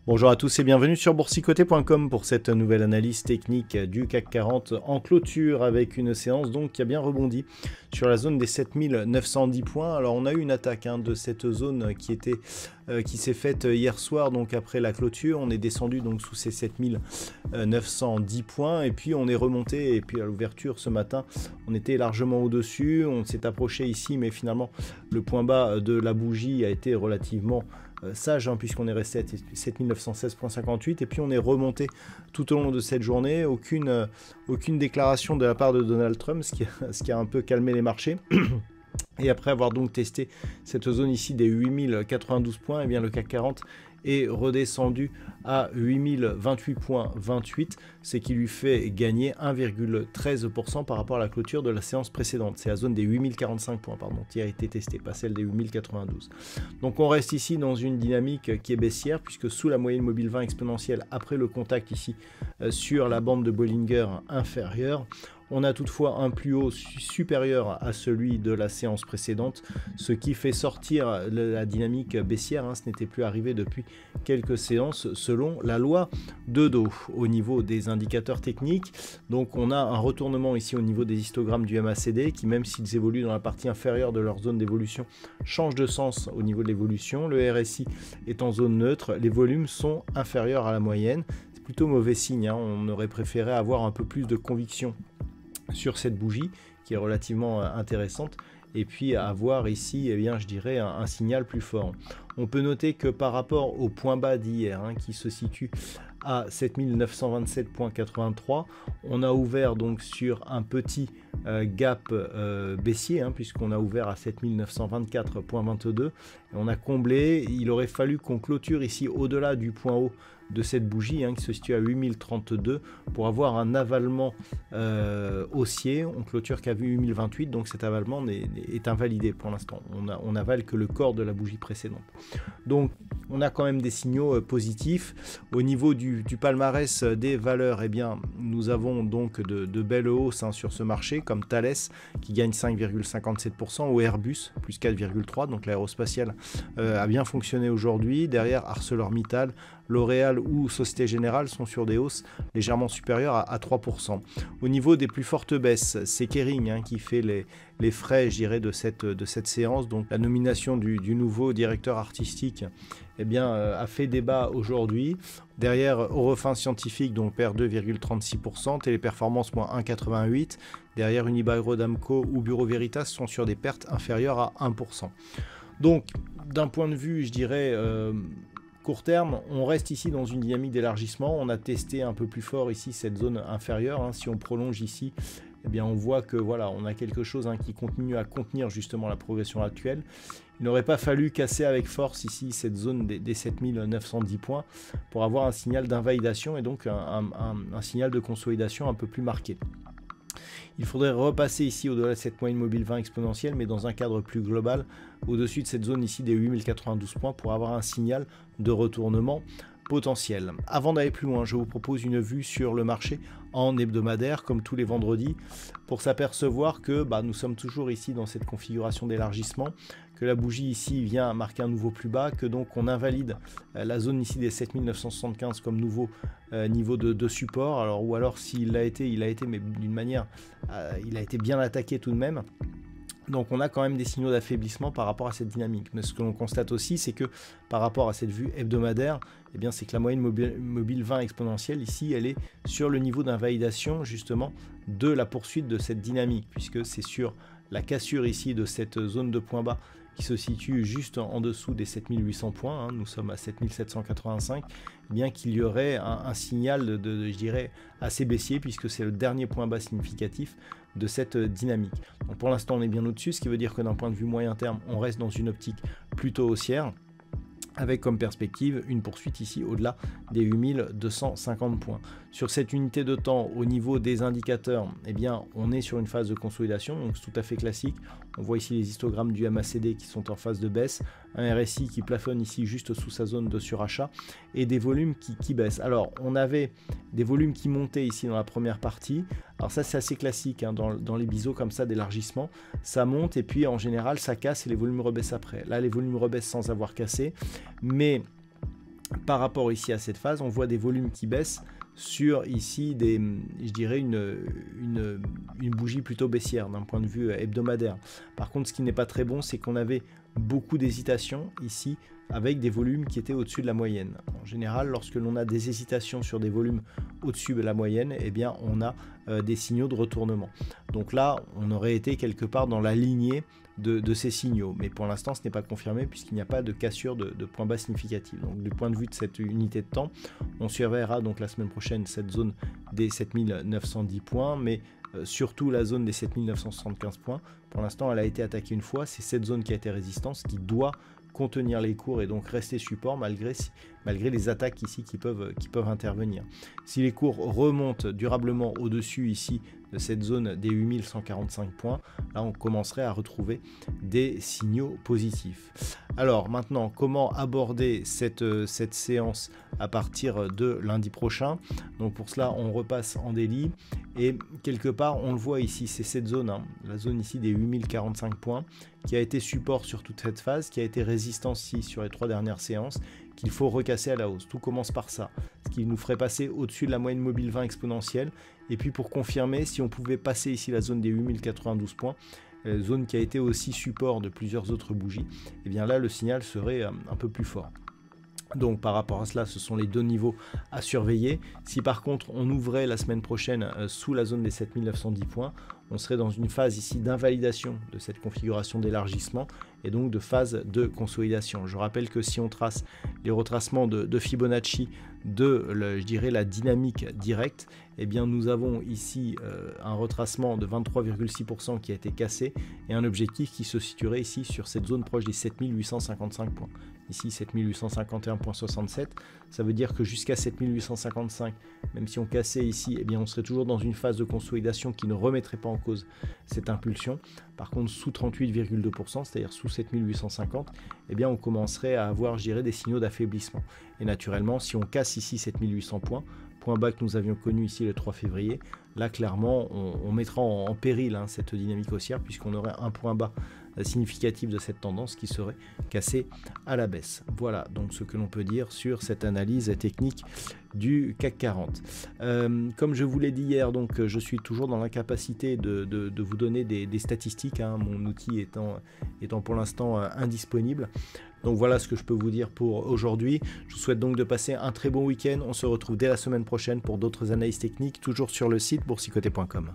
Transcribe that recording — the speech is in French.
Bonjour à tous et bienvenue sur boursicoté.com pour cette nouvelle analyse technique du CAC 40 en clôture avec une séance donc qui a bien rebondi sur la zone des 7910 points. Alors on a eu une attaque de cette zone qui s'est faite hier soir, donc après la clôture on est descendu donc sous ces 7910 points et puis on est remonté, et puis à l'ouverture ce matin on était largement au-dessus, on s'est approché ici, mais finalement le point bas de la bougie a été relativement sage, puisqu'on est resté à 7916,58 et puis on est remonté tout au long de cette journée. Aucune déclaration de la part de Donald Trump, ce qui a un peu calmé les marchés. Et après avoir donc testé cette zone ici des 8092 points, et bien le CAC 40 est redescendu à 8028,28, ce qui lui fait gagner 1,13% par rapport à la clôture de la séance précédente. C'est la zone des 8045 points, qui a été testée, pas celle des 8092. Donc on reste ici dans une dynamique qui est baissière, puisque sous la moyenne mobile 20 exponentielle, après le contact ici sur la bande de Bollinger inférieure, on a toutefois un plus haut supérieur à celui de la séance précédente, ce qui fait sortir la dynamique baissière. Ce n'était plus arrivé depuis quelques séances selon la loi de Dow. Au niveau des indicateurs techniques, donc on a un retournement ici au niveau des histogrammes du MACD qui, même s'ils évoluent dans la partie inférieure de leur zone d'évolution, changent de sens au niveau de l'évolution. Le RSI est en zone neutre, les volumes sont inférieurs à la moyenne. C'est plutôt mauvais signe, on aurait préféré avoir un peu plus de conviction sur cette bougie qui est relativement intéressante, et puis avoir ici je dirais un signal plus fort. On peut noter que par rapport au point bas d'hier qui se situe à 7927,83, on a ouvert donc sur un petit gap baissier, puisqu'on a ouvert à 7924,22 et on a comblé. Il aurait fallu qu'on clôture ici au-delà du point haut de cette bougie qui se situe à 8032 pour avoir un avalement haussier. On clôture qu'à 8028, donc cet avalement est invalidé pour l'instant. On n'avale que le corps de la bougie précédente. Donc on a quand même des signaux positifs. Au niveau du palmarès des valeurs, nous avons donc de belles hausses sur ce marché, comme Thales qui gagne 5,57%, ou Airbus plus 4,3%, donc l'aérospatiale a bien fonctionné aujourd'hui. Derrière, ArcelorMittal, L'Oréal ou Société Générale sont sur des hausses légèrement supérieures à 3%. Au niveau des plus fortes baisses, c'est Kering qui fait les frais, je dirais, de cette séance. Donc la nomination du nouveau directeur artistique a fait débat aujourd'hui. Derrière, Eurofins Scientifique donc perd 2,36%, Téléperformance moins 1,88%. Derrière, Unibail-Rodamco ou Bureau Veritas sont sur des pertes inférieures à 1%. Donc d'un point de vue, je dirais, court terme, on reste ici dans une dynamique d'élargissement. On a testé un peu plus fort ici cette zone inférieure. Si on prolonge ici, on voit que voilà, on a quelque chose qui continue à contenir justement la progression actuelle. Il n'aurait pas fallu casser avec force ici cette zone des 7910 points pour avoir un signal d'invalidation et donc un signal de consolidation un peu plus marqué. Il faudrait repasser ici au-delà de cette moyenne mobile 20 exponentielle, mais dans un cadre plus global, au-dessus de cette zone ici des 8092 points pour avoir un signal de retournement potentiel. Avant d'aller plus loin, je vous propose une vue sur le marché en hebdomadaire, comme tous les vendredis, pour s'apercevoir que nous sommes toujours ici dans cette configuration d'élargissement, que la bougie ici vient marquer un nouveau plus bas, que donc on invalide la zone ici des 7975 comme nouveau niveau de support. Alors s'il l'a été, mais d'une manière, il a été bien attaqué tout de même. Donc on a quand même des signaux d'affaiblissement par rapport à cette dynamique. Mais ce que l'on constate aussi, c'est que par rapport à cette vue hebdomadaire, c'est que la moyenne mobile 20 exponentielle ici, elle est sur le niveau d'invalidation justement de la poursuite de cette dynamique, puisque c'est sur la cassure ici de cette zone de point bas qui se situe juste en dessous des 7800 points, nous sommes à 7785, qu'il y aurait un signal je dirais, assez baissier, puisque c'est le dernier point bas significatif de cette dynamique. Donc pour l'instant on est bien au-dessus, ce qui veut dire que d'un point de vue moyen terme, on reste dans une optique plutôt haussière. avec comme perspective une poursuite ici au-delà des 8250 points. Sur cette unité de temps, au niveau des indicateurs, eh bien, on est sur une phase de consolidation, donc c'est tout à fait classique. On voit ici les histogrammes du MACD qui sont en phase de baisse, un RSI qui plafonne ici juste sous sa zone de surachat et des volumes qui baissent. Alors, on avait des volumes qui montaient ici dans la première partie. Alors ça, c'est assez classique hein, dans les biseaux comme ça d'élargissement. Ça monte et puis en général, ça casse et les volumes rebaissent après. Là, les volumes rebaissent sans avoir cassé. Mais par rapport ici à cette phase, on voit des volumes qui baissent sur ici je dirais une bougie plutôt baissière d'un point de vue hebdomadaire. Par contre, ce qui n'est pas très bon, c'est qu'on avait beaucoup d'hésitations ici avec des volumes qui étaient au-dessus de la moyenne. En général, lorsque l'on a des hésitations sur des volumes au-dessus de la moyenne, eh bien, on a des signaux de retournement. Donc là, on aurait été quelque part dans la lignée de ces signaux. Mais pour l'instant, ce n'est pas confirmé puisqu'il n'y a pas de cassure de point bas significatif. Donc du point de vue de cette unité de temps, on surveillera donc la semaine prochaine cette zone des 7910 points, mais surtout la zone des 7975 points. Pour l'instant, elle a été attaquée une fois. C'est cette zone qui a été résistance qui doit contenir les cours et donc rester support malgré les attaques ici qui peuvent intervenir. Si les cours remontent durablement au-dessus ici de cette zone des 8145 points, là on commencerait à retrouver des signaux positifs. Alors maintenant, comment aborder cette séance à partir de lundi prochain? Donc pour cela, on repasse en daily et quelque part, on le voit ici, c'est cette zone, hein, la zone ici des 8045 points qui a été support sur toute cette phase, qui a été résistance ici sur les 3 dernières séances, qu'il faut recasser à la hausse. Tout commence par ça, ce qui nous ferait passer au-dessus de la moyenne mobile 20 exponentielle. Et puis pour confirmer, si on pouvait passer ici la zone des 8092 points, zone qui a été aussi support de plusieurs autres bougies, et bien là le signal serait un peu plus fort. Donc par rapport à cela, ce sont les deux niveaux à surveiller. Si par contre on ouvrait la semaine prochaine sous la zone des 7910 points, on serait dans une phase ici d'invalidation de cette configuration d'élargissement et donc de phase de consolidation. Je rappelle que si on trace les retracements de Fibonacci je dirais la dynamique directe, eh bien nous avons ici un retracement de 23,6% qui a été cassé et un objectif qui se situerait ici sur cette zone proche des 7855 points. Ici 7851,67, ça veut dire que jusqu'à 7855, même si on cassait ici, eh bien on serait toujours dans une phase de consolidation qui ne remettrait pas en cause cette impulsion. Par contre, sous 38,2%, c'est-à-dire sous 7850, eh bien on commencerait à avoir, je dirais, des signaux d'affaiblissement. Et naturellement, si on casse ici 7800 points, point bas que nous avions connu ici le 3 février, là clairement on mettra en péril cette dynamique haussière puisqu'on aurait un point bas significatif de cette tendance qui serait cassé à la baisse. Voilà donc ce que l'on peut dire sur cette analyse technique du CAC 40. Comme je vous l'ai dit hier, donc je suis toujours dans l'incapacité de vous donner des statistiques, hein, mon outil étant pour l'instant indisponible. Donc voilà ce que je peux vous dire pour aujourd'hui. Je vous souhaite donc de passer un très bon week-end. On se retrouve dès la semaine prochaine pour d'autres analyses techniques, toujours sur le site boursicoté.com.